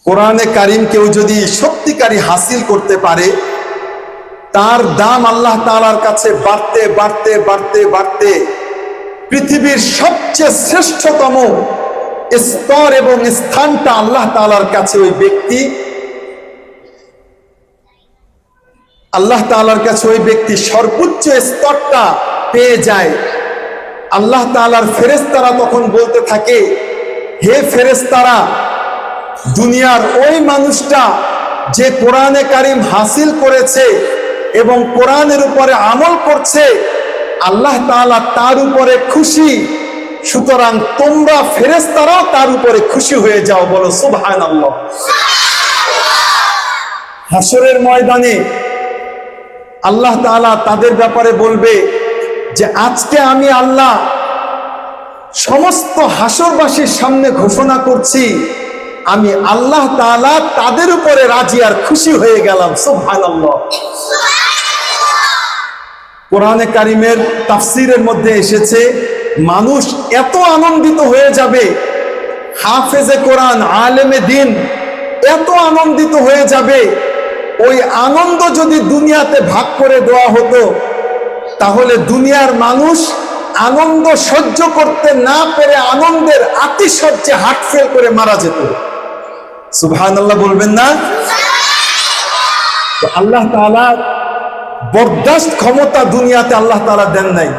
কোরআনে কারিম কেউ যদি সত্যিকারী হাসিল করতে পারে, তার দাম আল্লাহ তাআলার কাছে বাড়তে বাড়তে বাড়তে বাড়তে পৃথিবীর সবচেয়ে শ্রেষ্ঠতম স্তর এবং স্থানটা আল্লাহ তাআলার কাছে ওই ব্যক্তি সর্বোচ্চ স্তরটা পেয়ে যায়। আল্লাহ তাআলার ফেরেশতারা তখন বলতে থাকে, হে ফেরেশতারা, দুনিয়ার ওই মানুষটা যে কোরআনে কারিম হাসিল করেছে এবং কোরআনের উপরে আমল করছে, আল্লাহ তাআলা তার উপরে খুশি, সুতরাং তোমরা ফেরেশতারাও তার উপরে খুশি হয়ে যাও। বলো সুবহানাল্লাহ। হাসরের ময়দানে আল্লাহ তাআলা তাদের ব্যাপারে বলবে যে আজকে আমি আল্লাহ সমস্ত হাসরবাসীর সামনে ঘোষণা করছি, আমি আল্লাহ তাআলা তাদের উপরে রাজি আর খুশি হয়ে গেলাম। সুবহানাল্লাহ। কোরআনে কারিমের তাফসীরের মধ্যে এসেছে, মানুষ এত আনন্দিত হয়ে যাবে, হাফেজে কোরআন, আলেমে দ্বীন এত আনন্দিত হয়ে যাবে, ওই আনন্দ যদি দুনিয়াতে ভাগ করে দেওয়া হতো, তাহলে দুনিয়ার মানুষ আনন্দ সহ্য করতে না পেরে আনন্দের আতিশয্যে হার্ট ফেল করে মারা যেত। সুবহানাল্লাহ বলবেন না? তো আল্লাহ তাআলা বরদাস্ত ক্ষমতা দুনিয়াতে আল্লাহ তাআলা দেন নাই।